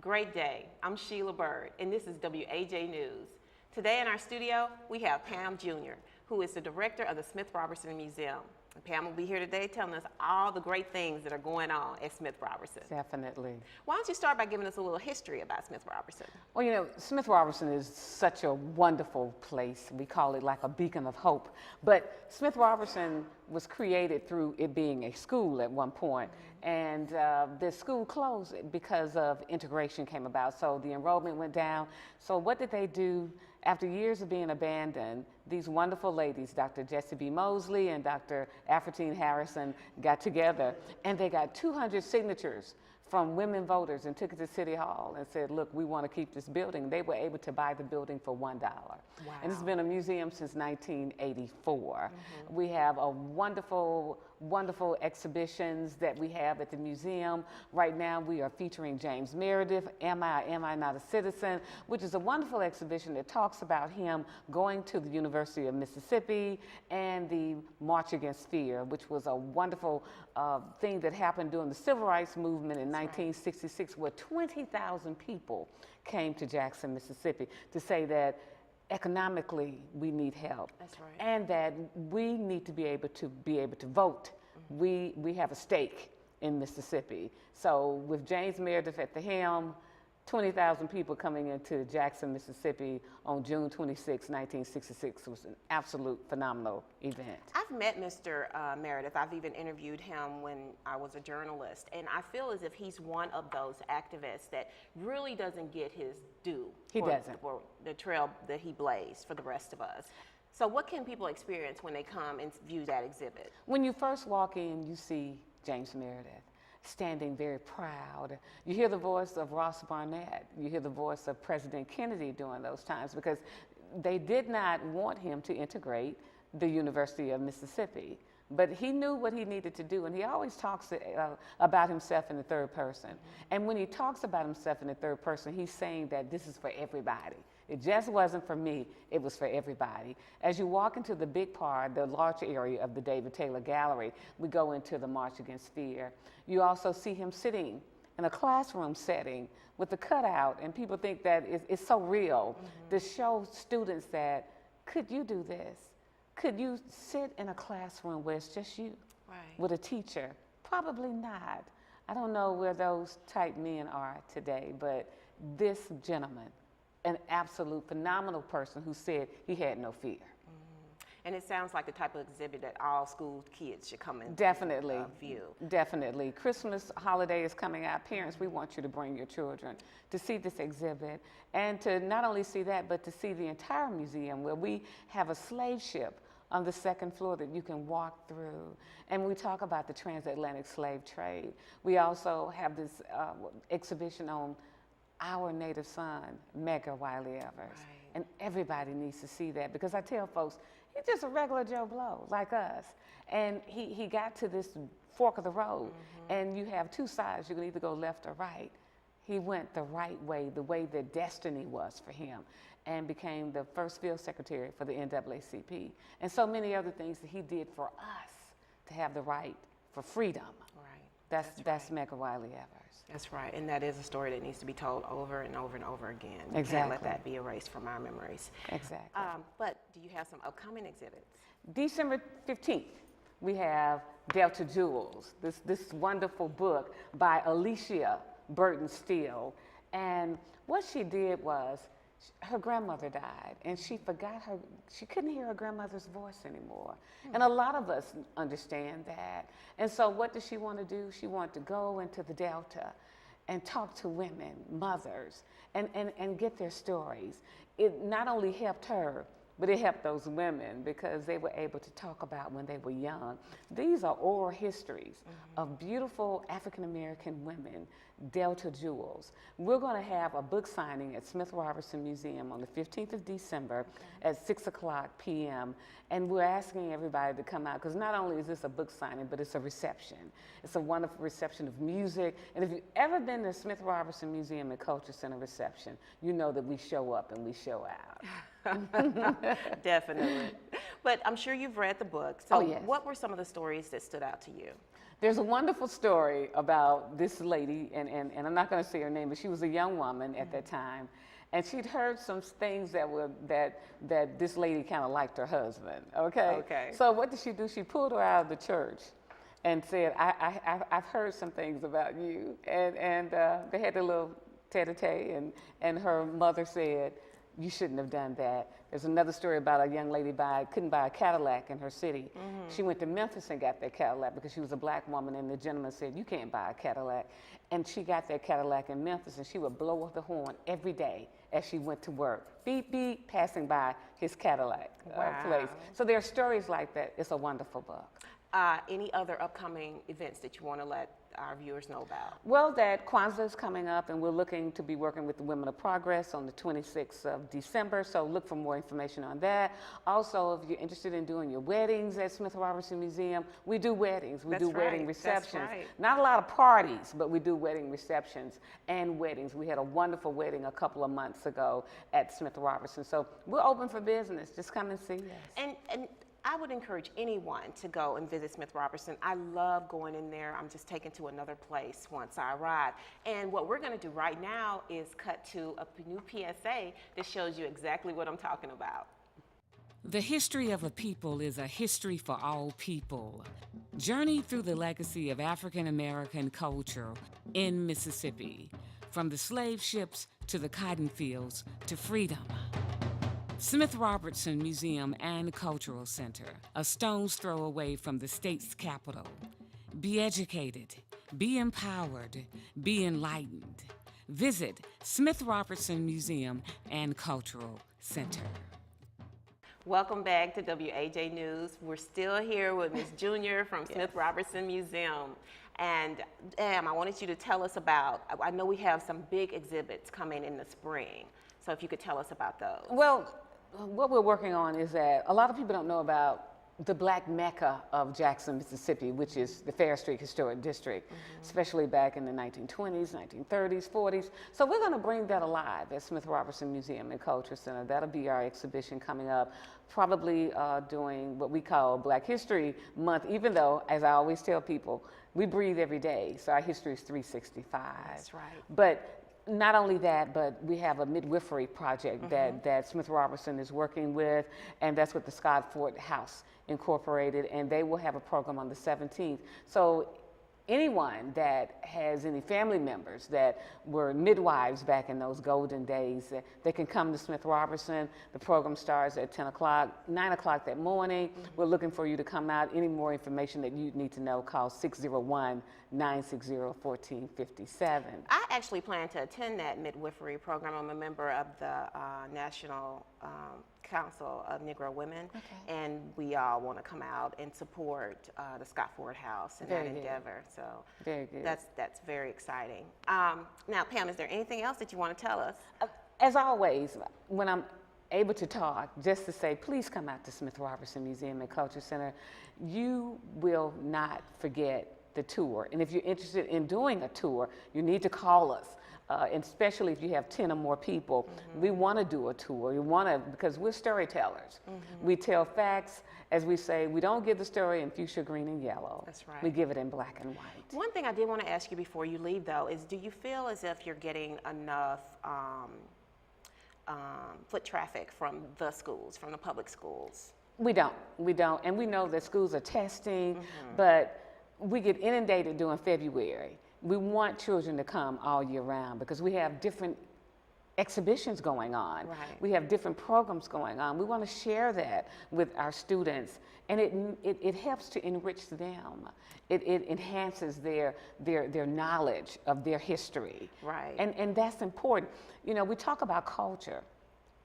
great day. I'm Sheila Bird, and this is WAJ News. Today in our studio, we have Pam Jr., who is the director of the Smith Robertson Museum. And Pam will be here today telling us all the great things that are going on at Smith Robertson. Definitely. Why don't you start by giving us a little history about Smith Robertson? Well, you know, Smith Robertson is such a wonderful place. We call it like a beacon of hope. But Smith Robertson was created through it being a school at one point. And the school closed because of integration came about. So the enrollment went down. So what did they do? After years of being abandoned, these wonderful ladies, Dr. Jessie B. Mosley and Dr. Afrotine Harrison, got together and they got 200 signatures from women voters and took it to City Hall and said, look, we want to keep this building. They were able to buy the building for $1. Wow. And it's been a museum since 1984. We have a wonderful exhibitions that we have at the museum. Right now we are featuring James Meredith, Am I Not a Citizen, which is a wonderful exhibition that talks about him going to the University of Mississippi and the March Against Fear, which was a wonderful thing that happened during the Civil Rights Movement in 1966, where 20,000 people came to Jackson, Mississippi to say that economically we need help. That's right. And that we need to be able to vote. We have a stake in Mississippi. So with James Meredith at the helm, 20,000 people coming into Jackson, Mississippi on June 26, 1966 was an absolute phenomenal event. I've met Mr. Meredith. I've even interviewed him when I was a journalist. And I feel as if he's one of those activists that really doesn't get his due. He doesn't. For the trail that he blazed for the rest of us. So what can people experience when they come and view that exhibit? When you first walk in, you see James Meredith standing very proud. You hear the voice of Ross Barnett. You hear the voice of President Kennedy during those times because they did not want him to integrate the University of Mississippi. But he knew what he needed to do, and he always talks about himself in the third person. And when he talks about himself in the third person, he's saying that this is for everybody. It just wasn't for me, it was for everybody. As you walk into the big part, the large area of the David Taylor Gallery, we go into the March Against Fear. You also see him sitting in a classroom setting with a cutout, and people think that it's so real to show students that, could you do this? Could you sit in a classroom where it's just you with a teacher? Probably not. I don't know where those type men are today, but this gentleman, an absolute phenomenal person who said he had no fear. And it sounds like the type of exhibit that all school kids should come and view. Definitely. Christmas holiday is coming out. Parents, we want you to bring your children to see this exhibit and to not only see that, but to see the entire museum where we have a slave ship on the second floor that you can walk through. And we talk about the transatlantic slave trade. We also have this exhibition on our native son, Mecca Wiley Evers. And everybody needs to see that because I tell folks, he's just a regular Joe Blow like us. And he got to this fork of the road and you have two sides. You can either go left or right. He went the right way, the way that destiny was for him, and became the first field secretary for the NAACP. And so many other things that he did for us to have the right for freedom. That's Mecca Wiley Evers. That's right, and that is a story that needs to be told over and over and over again. Exactly. We can't let that be erased from our memories. Exactly. But do you have some upcoming exhibits? December 15th, we have Delta Jewels, this wonderful book by Alicia Burton Steele. And what she did was, her grandmother died and she couldn't hear her grandmother's voice anymore. And a lot of us understand that. And so what does she want to do? She wanted to go into the Delta and talk to women, mothers, and get their stories. It not only helped her, but it helped those women because they were able to talk about when they were young. These are oral histories of beautiful African-American women, Delta Jewels. We're going to have a book signing at Smith Robertson Museum on the 15th of December at 6:00 p.m. And we're asking everybody to come out because not only is this a book signing, but it's a reception. It's a wonderful reception of music. And if you've ever been to Smith Robertson Museum and Culture Center reception, you know that we show up and we show out. Definitely. But I'm sure you've read the book. So Oh, yes. what were some of the stories that stood out to you? There's a wonderful story about this lady, and I'm not going to say her name, but she was a young woman at that time. And she'd heard some things that this lady kind of liked her husband, okay? Okay. So what did she do? She pulled her out of the church and said, I've heard some things about you. And they had a little tete-a-tete, and her mother said, you shouldn't have done that. There's another story about a young lady couldn't buy a Cadillac in her city. She went to Memphis and got that Cadillac because she was a black woman, and the gentleman said, you can't buy a Cadillac. And she got that Cadillac in Memphis, and she would blow the horn every day as she went to work. Beep, beep, passing by his Cadillac place. So there are stories like that. It's a wonderful book. Any other upcoming events that you want to let our viewers know about? Well, that Kwanzaa is coming up, and we're looking to be working with the Women of Progress on the 26th of December, so look for more information on that. Also, if you're interested in doing your weddings at Smith Robertson Museum, we do weddings. We do wedding receptions. That's right. Not a lot of parties, but we do wedding receptions and weddings. We had a wonderful wedding a couple of months ago at Smith Robertson, so we're open for business. Just come and see us. And I would encourage anyone to go and visit Smith Robertson. I love going in there. I'm just taken to another place once I arrive. And what we're going to do right now is cut to a new PSA that shows you exactly what I'm talking about. The history of a people is a history for all people. Journey through the legacy of African American culture in Mississippi, from the slave ships to the cotton fields to freedom. Smith Robertson Museum and Cultural Center, a stone's throw away from the state's capital. Be educated, be empowered, be enlightened. Visit Smith Robertson Museum and Cultural Center. Welcome back to WAJ News. We're still here with Ms. Junior from Smith Robertson Museum. And I wanted you to tell us about, I know we have some big exhibits coming in the spring. So if you could tell us about those. Well, what we're working on is that a lot of people don't know about the Black Mecca of Jackson, Mississippi, which is the Fair Street Historic District, especially back in the 1920s, 1930s, 40s. So we're going to bring that alive at Smith Robertson Museum and Culture Center. That'll be our exhibition coming up, probably during what we call Black History Month, even though, as I always tell people, we breathe every day, so our history is 365. That's right. But not only that, but we have a midwifery project that Smith Robertson is working with, and that's with the Scott Ford House Incorporated, and they will have a program on the 17th. So anyone that has any family members that were midwives back in those golden days, they can come to Smith Robertson. The program starts at 10 o'clock, 9 o'clock that morning. We're looking for you to come out. Any more information that you need to know, call 601-960-1457. I actually plan to attend that midwifery program. I'm a member of the National Council of Negro Women, and we all want to come out and support the Scott Ford House and that endeavor. So very good. That's very exciting. Now, Pam, is there anything else that you want to tell us? As always, when I'm able to talk, just to say, please come out to Smith Robertson Museum and Culture Center. You will not forget the tour. And if you're interested in doing a tour, you need to call us. And especially if you have 10 or more people, we want to do a tour. We want to, because we're storytellers. We tell facts, as we say, we don't give the story in fuchsia, green, and yellow. That's right. We give it in black and white. One thing I did want to ask you before you leave, though, is do you feel as if you're getting enough foot traffic from the schools, from the public schools? We don't. And we know that schools are testing, but we get inundated during February. We want children to come all year round because we have different exhibitions going on. Right. We have different programs going on. We want to share that with our students, and it helps to enrich them. It enhances their knowledge of their history. Right. And that's important. You know, we talk about culture.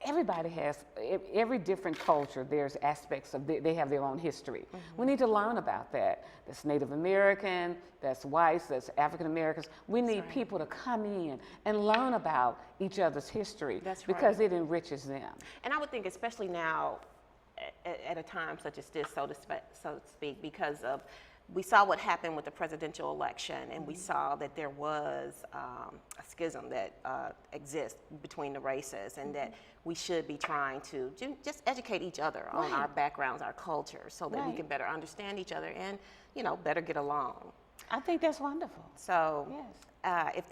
Everybody has, every different culture, there's aspects of, they have their own history. We need to learn about that. That's Native American, that's whites, that's African Americans. We need people to come in and learn about each other's history because it enriches them. And I would think, especially now, at a time such as this, so to speak, because of we saw what happened with the presidential election, and we saw that there was a schism that exists between the races, and that we should be trying to just educate each other on our backgrounds, our culture, so that we can better understand each other and, better get along. I think that's wonderful. So, yes. If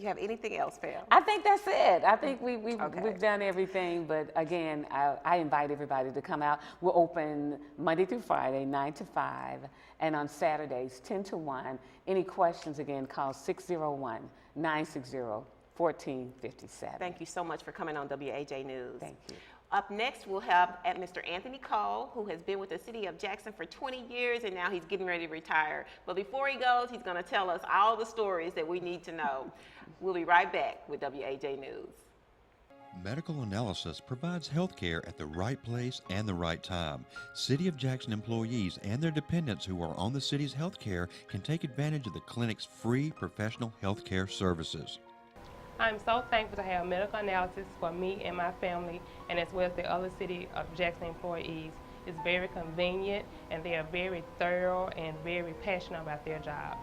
you have anything else, Pam? I think that's it. I think we've done everything, but again, I invite everybody to come out. We're open Monday through Friday, 9 to 5, and on Saturdays, 10 to 1. Any questions, again, call 601-960-1457. Thank you so much for coming on WAJ News. Thank you. Up next, we'll have Mr. Anthony Cole, who has been with the city of Jackson for 20 years, and now he's getting ready to retire. But before he goes, he's going to tell us all the stories that we need to know. We'll be right back with WAJ News. Medical Analysis provides health care at the right place and the right time. City of Jackson employees and their dependents who are on the city's health care can take advantage of the clinic's free professional health care services. I'm so thankful to have medical analysis for me and my family, and as well as the other City of Jackson employees. It's very convenient, and they are very thorough and very passionate about their jobs.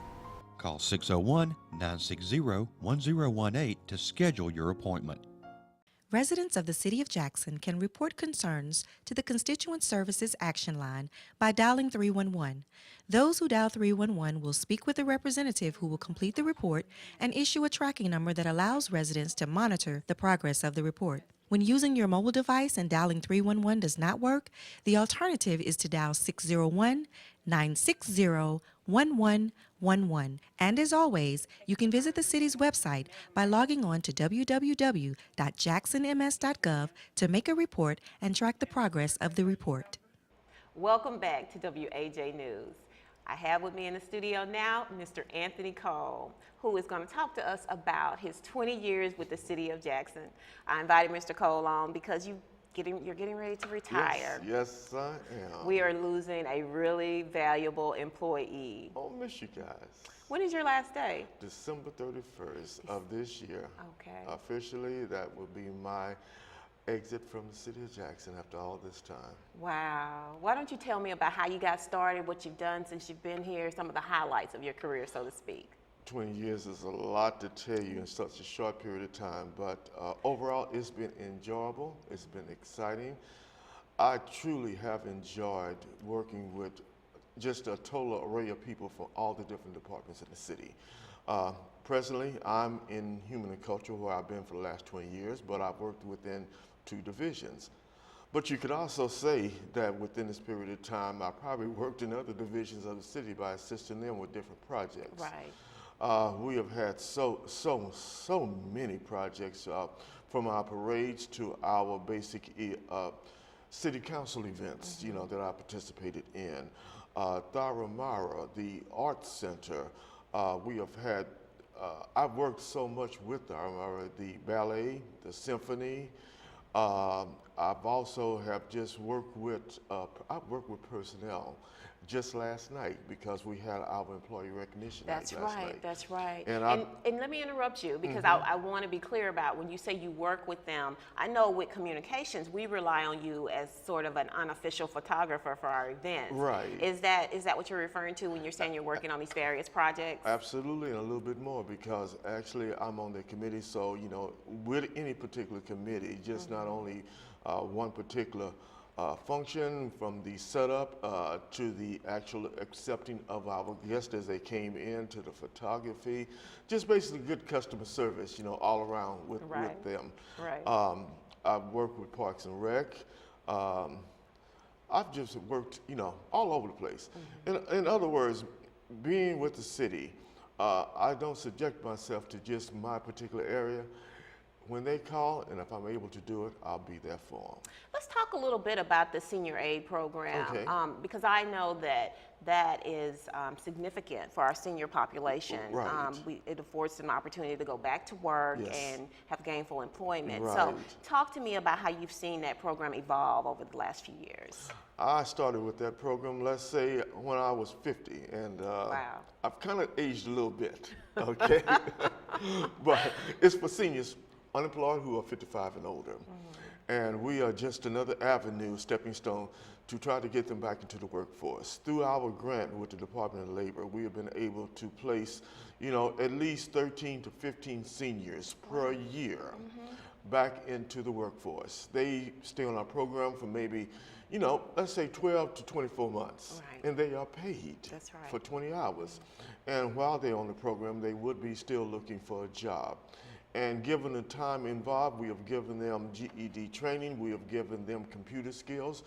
Call 601-960-1018 to schedule your appointment. Residents of the City of Jackson can report concerns to the Constituent Services Action Line by dialing 311. Those who dial 311 will speak with a representative who will complete the report and issue a tracking number that allows residents to monitor the progress of the report. When using your mobile device and dialing 311 does not work, the alternative is to dial 601-960-1111. And as always, you can visit the city's website by logging on to www.jacksonms.gov to make a report and track the progress of the report. Welcome back to WAJ News. I have with me in the studio now Mr. Anthony Cole, who is going to talk to us about his 20 years with the City of Jackson. I invited Mr. Cole on because you're getting ready to retire. Yes, I am. We are losing a really valuable employee. I'll miss you guys. When is your last day? December 31st of this year. Okay. Officially, that will be my exit from the City of Jackson after all this time. Wow. Why don't you tell me about how you got started, what you've done since you've been here, some of the highlights of your career, so to speak. 20 years is a lot to tell you in such a short period of time, but overall it's been enjoyable, it's been exciting. I truly have enjoyed working with just a total array of people from all the different departments in the city. Presently, I'm in human and cultural, where I've been for the last 20 years, but I've worked within 2 divisions. But you could also say that within this period of time, I probably worked in other divisions of the city by assisting them with different projects. Right. We have had so many projects, from our parades to our basic city council events, that I participated in. Tharamara, the Arts Center, we have had, I've worked so much with Tharamara, the ballet, the symphony. I've also have just worked with, I've worked with personnel just last night because we had our employee recognition night last night. That's right. And let me interrupt you because I want to be clear about when you say you work with them. I know with communications, we rely on you as sort of an unofficial photographer for our events. Right. Is that what you're referring to when you're saying you're working on these various projects? Absolutely, and a little bit more, because actually I'm on the committee, so with any particular committee, just not only one particular function, from the setup to the actual accepting of our guests as they came in, to the photography, just basically good customer service, all around with them. Right. I've worked with Parks and Rec. I've just worked, all over the place. In other words, being with the city, I don't subject myself to just my particular area. When they call, and if I'm able to do it, I'll be there for them. Let's talk a little bit about the senior aid program, Okay. Because I know that is significant for our senior population. Right. It affords them opportunity to go back to work Yes. and have gainful employment. Right. So talk to me about how you've seen that program evolve over the last few years. I started with that program, let's say, when I was 50, and Wow. I've kind of aged a little bit, okay? But it's for seniors unemployed who are 55 and older. And we are just another avenue, stepping stone, to try to get them back into the workforce. Through our grant with the Department of Labor, we have been able to place, at least 13 to 15 seniors per year back into the workforce. They stay on our program for maybe, let's say 12 to 24 months. Right. And they are paid That's right. for 20 hours. And while they're on the program, they would be still looking for a job. And given the time involved, we have given them GED training, we have given them computer skills,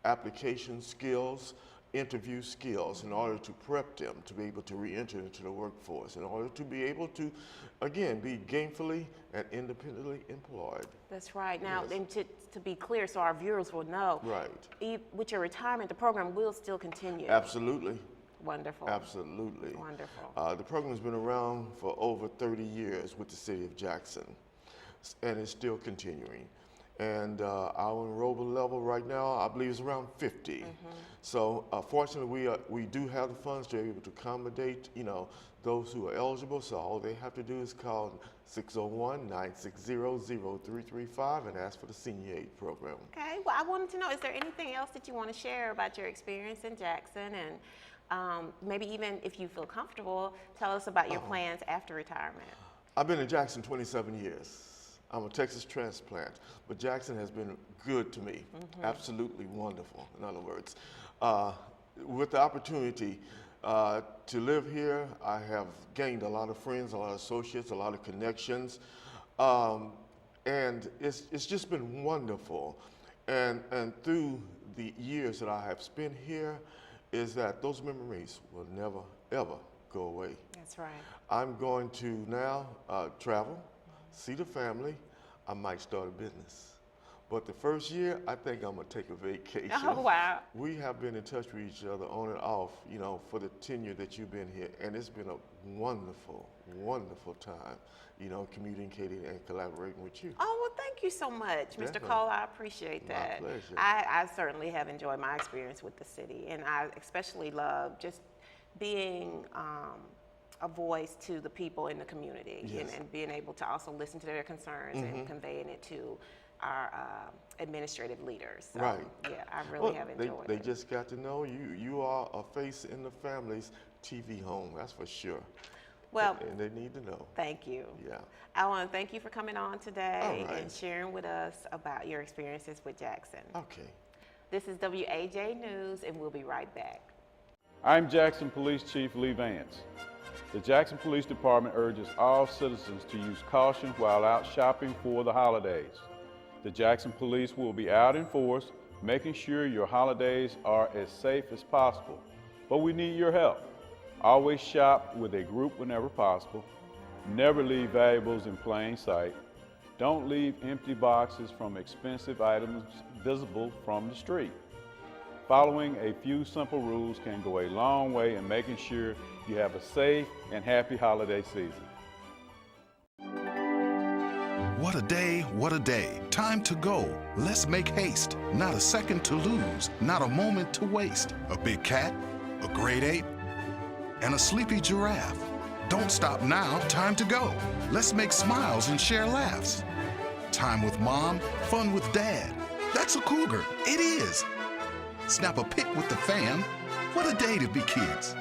application skills, interview skills in order to prep them to be able to re-enter into the workforce, in order to be able to, again, be gainfully and independently employed. That's right. Now, Yes. and to be clear, so our viewers will know, Right. with your retirement, the program will still continue. Absolutely. Wonderful. Absolutely. Wonderful. The program's been around for over 30 years with the city of Jackson, and it's still continuing. And our enrollment level right now, I believe, is around 50. So fortunately, we do have the funds to be able to accommodate, those who are eligible. So all they have to do is call 601-960-0335 and ask for the Senior Aid program. Okay. Well, I wanted to know, is there anything else that you want to share about your experience in Jackson, and maybe even if you feel comfortable, tell us about your plans after retirement. I've been in Jackson 27 years. I'm a Texas transplant, but Jackson has been good to me, absolutely wonderful, in other words. With the opportunity to live here, I have gained a lot of friends, a lot of associates, a lot of connections, and it's just been wonderful. And through the years that I have spent here, is that those memories will never, ever go away. That's right. I'm going to now travel, see the family. I might start a business. But the first year, I think I'm gonna take a vacation. Oh, wow. We have been in touch with each other on and off, for the tenure that you've been here. And it's been a wonderful, wonderful time, communicating and collaborating with you. Oh, well, thank you so much, Mr. Definitely. Cole. I appreciate My that. pleasure. I certainly have enjoyed my experience with the city, and I especially love just being a voice to the people in the community, Yes. and being able to also listen to their concerns and conveying it to our administrative leaders. So, Right. yeah, I really have enjoyed They it. just got to know you. You are a face in the family's TV home, that's for sure. Well, And they need to know. thank you. Yeah. I want to thank you for coming on today All right. and sharing with us about your experiences with Jackson. Okay. This is WAJ News, and we'll be right back. I'm Jackson Police Chief Lee Vance. The Jackson Police Department urges all citizens to use caution while out shopping for the holidays. The Jackson Police will be out in force, making sure your holidays are as safe as possible. But we need your help. Always shop with a group whenever possible. Never leave valuables in plain sight. Don't leave empty boxes from expensive items visible from the street. Following a few simple rules can go a long way in making sure you have a safe and happy holiday season. What a day, what a day. Time to go. Let's make haste. Not a second to lose, not a moment to waste. A big cat, a great ape, and a sleepy giraffe. Don't stop now, time to go. Let's make smiles and share laughs. Time with mom, fun with dad. That's a cougar, it is. Snap a pic with the fam. What a day to be kids.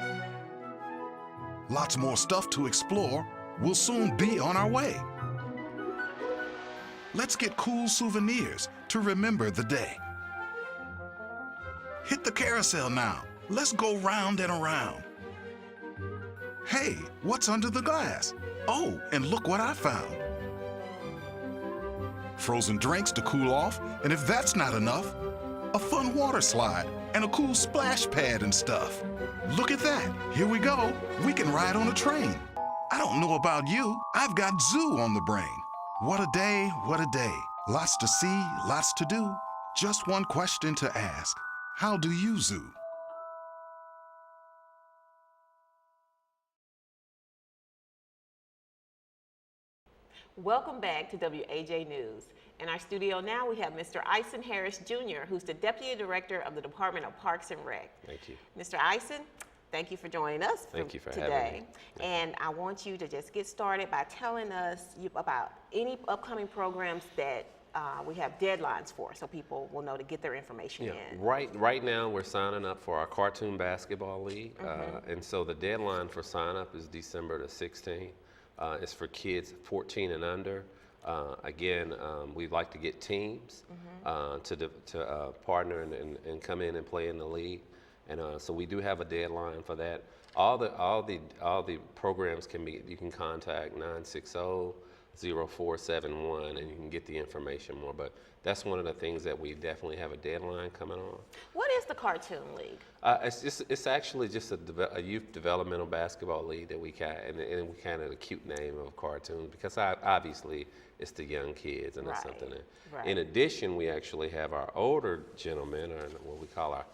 Lots more stuff to explore. We'll soon be on our way. Let's get cool souvenirs to remember the day. Hit the carousel now. Let's go round and around. Hey, what's under the glass? Oh, and look what I found. Frozen drinks to cool off, and if that's not enough, a fun water slide and a cool splash pad and stuff. Look at that, here we go. We can ride on a train. I don't know about you, I've got zoo on the brain. What a day, what a day. Lots to see, lots to do. Just one question to ask. How do you zoo? Welcome back to WAJ News. In our studio now, we have Mr. Ison Harris Jr., who's the Deputy Director of the Department of Parks and Rec. Thank you. Mr. Ison, thank you for joining us Thank you for today. having me. And I want you to just get started by telling us about any upcoming programs that we have deadlines for, so people will know to get their information in. Right now we're signing up for our Cartoon Basketball League, and so the deadline for sign up is December the 16th. It's for kids 14 and under. Again, we'd like to get teams to partner and come in and play in the league, and so we do have a deadline for that. All the programs you can contact 960-0471 and you can get the information more. But that's one of the things that we definitely have a deadline coming on. What is the Cartoon League? It's actually just a youth developmental basketball league that we got, and we kind of the cute name of cartoons because obviously it's the young kids, and that's something that. Right. In addition, we actually have our older gentlemen, or what we call our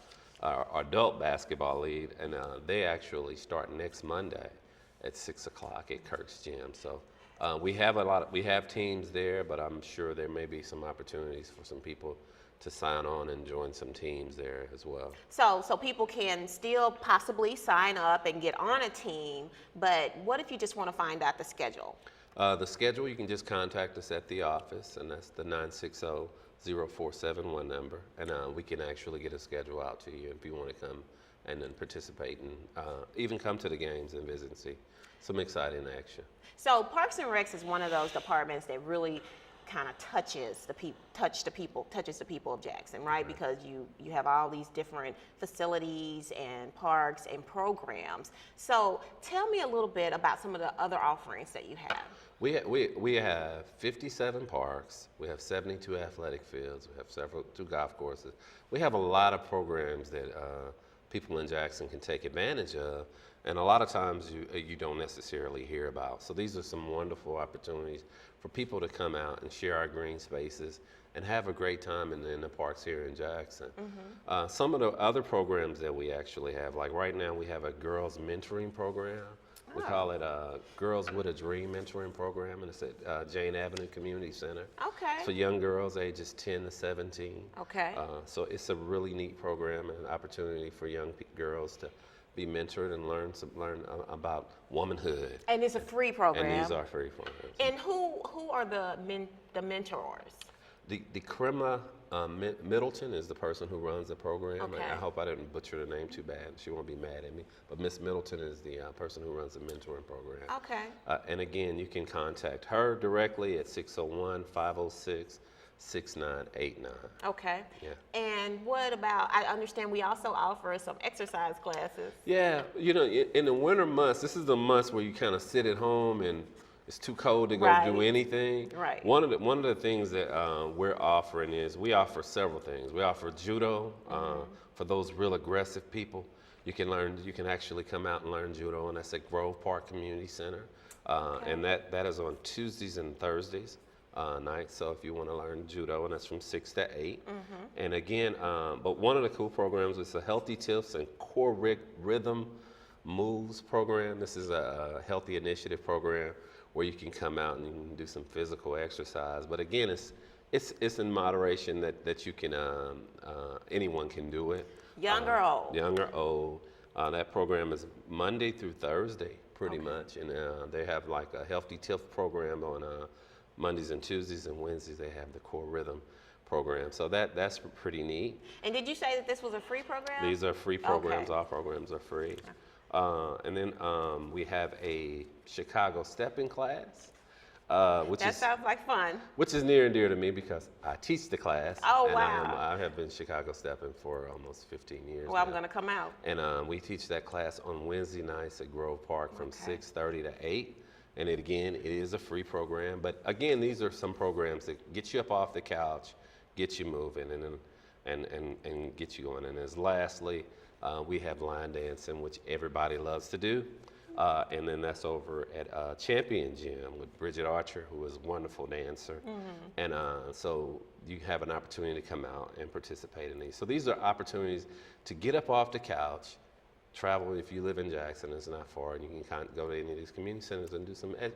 adult basketball league, and they actually start next Monday at 6 o'clock at Kirk's Gym. So we have teams there, but I'm sure there may be some opportunities for some people to sign on and join some teams there as well. So people can still possibly sign up and get on a team, but what if you just want to find out the schedule? The schedule, you can just contact us at the office, and that's the 960-0471 number, and we can actually get a schedule out to you if you want to come and then participate and even come to the games and visit and see some exciting action. So Parks and Recs is one of those departments that really kind of touches the people of Jackson, right? Because you have all these different facilities and parks and programs. So tell me a little bit about some of the other offerings that you have. We have 57 parks. We have 72 athletic fields. We have 2 golf courses. We have a lot of programs that people in Jackson can take advantage of, and a lot of times you don't necessarily hear about. So these are some wonderful opportunities for people to come out and share our green spaces and have a great time in the parks here in Jackson. Some of the other programs that we actually have, like right now we have a girls mentoring program. We call it Girls with a Dream mentoring program, and it's at Jane Avenue Community Center. Okay. For young girls ages 10 to 17. Okay. So it's a really neat program and an opportunity for young girls to be mentored and learn about womanhood. And it's a free program. And these are free programs. And who are the mentors? The Kremla Middleton is the person who runs the program. Okay. I hope I didn't butcher the name too bad. She won't be mad at me. But Miss Middleton is the person who runs the mentoring program. Okay. And again, you can contact her directly at 601-506-6989. Okay. Yeah. And what about, I understand we also offer some exercise classes. Yeah, you know, in the winter months, this is the months where you kind of sit at home and it's too cold to go do anything. Right. One of the things that we're offering is we offer several things. We offer judo for those real aggressive people. You can actually come out and learn judo, and that's at Grove Park Community Center. And that is on Tuesdays and Thursdays nights. So if you want to learn judo, and that's from 6 to 8. And again, but one of the cool programs is a Healthy Tips and Core Rhythm Moves program. This is a healthy initiative program where you can come out and you can do some physical exercise. But again, it's in moderation that you can, anyone can do it. Young or old? Young or old. That program is Monday through Thursday, pretty much. And they have like a Healthy Tips program on Mondays and Tuesdays, and Wednesdays they have the Core Rhythm program. So that's pretty neat. And did you say that this was a free program? These are free programs. Okay. All programs are free. And then we have a Chicago stepping class, which sounds like fun. Which is near and dear to me because I teach the class. Oh, and wow. I have been Chicago stepping for almost 15 years. Well, I'm going to come out. And we teach that class on Wednesday nights at Grove Park from 6:30 to 8. And it is a free program. But again, these are some programs that get you up off the couch, get you moving, and get you going. And as lastly, we have line dancing, which everybody loves to do. And then that's over at Champion Gym with Bridget Archer, who is a wonderful dancer. And so you have an opportunity to come out and participate in these. So these are opportunities to get up off the couch, travel. If you live in Jackson, it's not far, and you can go to any of these community centers and do some and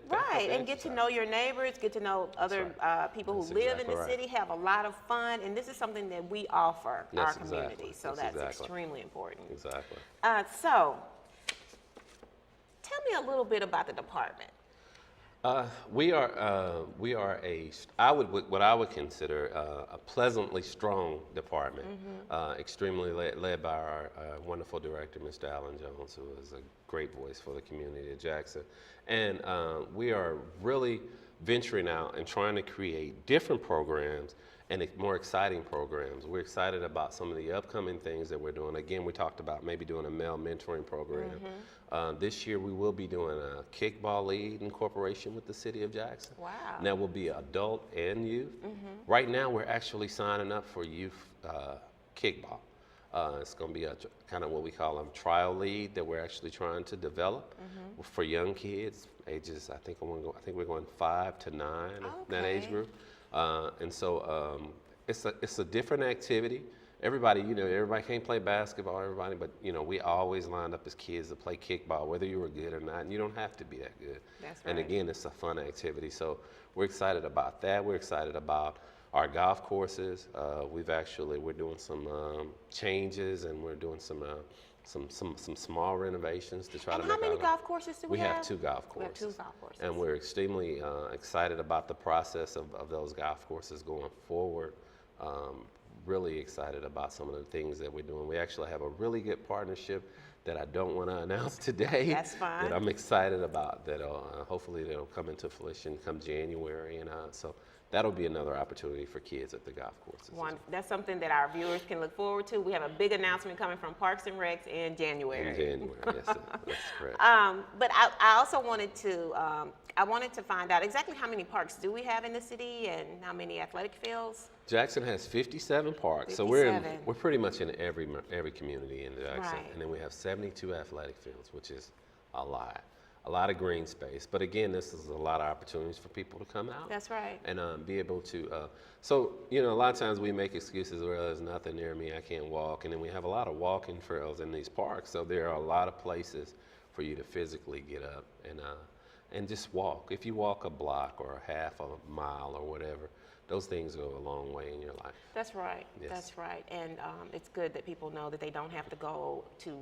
get to know your neighbors, get to know other people who live in the city, have a lot of fun, and this is something that we offer our community, so that's extremely important. Exactly. So, tell me a little bit about the department. We are what I would consider a pleasantly strong department, extremely led by our wonderful director, Mr. Alan Jones, who is a great voice for the community of Jackson. And we are really venturing out and trying to create different programs and more exciting programs. We're excited about some of the upcoming things that we're doing. Again, we talked about maybe doing a male mentoring program. This year we will be doing a Kickball Aide Incorporation with the city of Jackson. Wow. And that will be adult and youth. Right now we're actually signing up for youth kickball. It's going to be a kind of what we call a trial lead that we're actually trying to develop for young kids, ages, I think we're going 5 to 9, that age group. And so it's a different activity. Everybody can't play basketball, but we always lined up as kids to play kickball, whether you were good or not, and you don't have to be that good. That's right. And again, it's a fun activity. So we're excited about that. We're excited about our golf courses. We're doing some changes, and we're doing some small renovations to try to make. How many golf courses do we have? We have 2 golf courses. We have 2 golf courses. And we're extremely excited about the process of those golf courses going forward. Really excited about some of the things that we're doing. We actually have a really good partnership that I don't want to announce today. That's fine. That I'm excited about. That hopefully that'll come into fruition come January, and so that'll be another opportunity for kids at the golf courses. That's something that our viewers can look forward to. We have a big announcement coming from Parks and Recs in January. In January, yes, that's correct. But I also wanted to find out exactly how many parks do we have in the city and how many athletic fields? Jackson has 57 parks, 57. so we're pretty much in every community in Jackson, Right. and then we have 72 athletic fields, which is a lot of green space. But again, this is a lot of opportunities for people to come out. That's right. And be able to. So a lot of times we make excuses. Well, there's nothing near me, I can't walk, and then we have a lot of walking trails in these parks. So there are a lot of places for you to physically get up and just walk. If you walk a block or a half a mile or whatever, those things go a long way in your life. That's right. Yes. That's right. And it's good that people know that they don't have to go to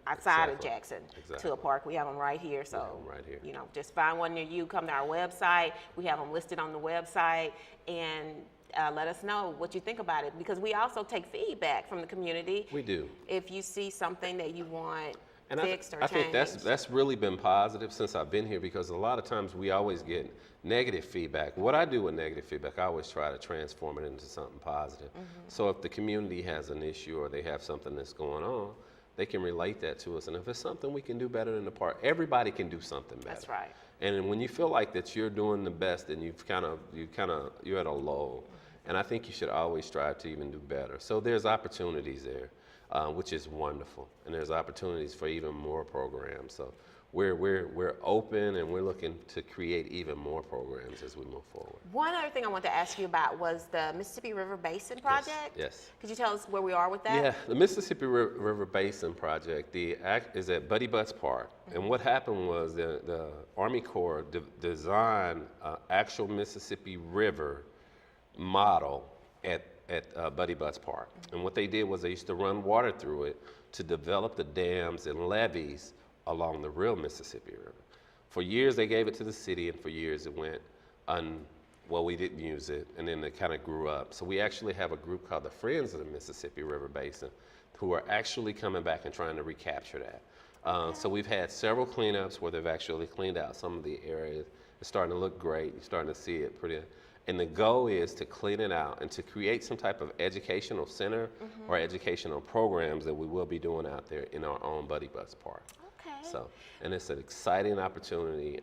outside of Jackson to a park. We have them right here. So, right here. Just find one near you. Come to our website. We have them listed on the website, and let us know what you think about it, because we also take feedback from the community. We do. If you see something that you want and fixed or I changed. think that's really been positive since I've been here, because a lot of times we always get negative feedback. What I do with negative feedback, I always try to transform it into something positive. So if the community has an issue or they have something that's going on, they can relate that to us. And if it's something we can do better in the park, everybody can do something better. That's right. And when you feel like that you're doing the best, and you're at a low, and I think you should always strive to even do better. So there's opportunities there. Which is wonderful, and there's opportunities for even more programs. So we're open, and we're looking to create even more programs as we move forward. One other thing I wanted to ask you about was the Mississippi River Basin Project. Yes. Could you tell us where we are with that? Yeah, the Mississippi River Basin Project, is at Buddy Butts Park. And what happened was the Army Corps designed an actual Mississippi River model at Buddy Butts Park. And what they did was they used to run water through it to develop the dams and levees along the real Mississippi River. For years they gave it to the city, and for years it went we didn't use it, and then it kind of grew up. So we actually have a group called the Friends of the Mississippi River Basin who are actually coming back and trying to recapture that. So we've had several cleanups where they've actually cleaned out some of the areas. It's starting to look great. You're starting to see it pretty. And the goal is to clean it out and to create some type of educational center or educational programs that we will be doing out there in our own Buddy Butts Park. Okay. So, and it's an exciting opportunity,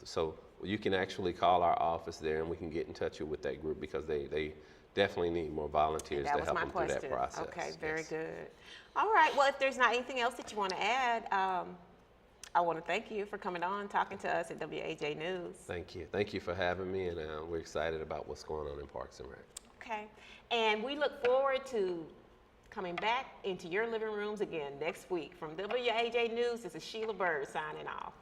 so you can actually call our office there, and we can get in touch with that group, because they definitely need more volunteers to help them through that process. Okay, very good. All right, well, if there's not anything else that you want to add, I want to thank you for coming on, talking to us at WAJ News. Thank you. Thank you for having me, and we're excited about what's going on in Parks and Rec. Okay, and we look forward to coming back into your living rooms again next week. From WAJ News, this is Sheila Bird signing off.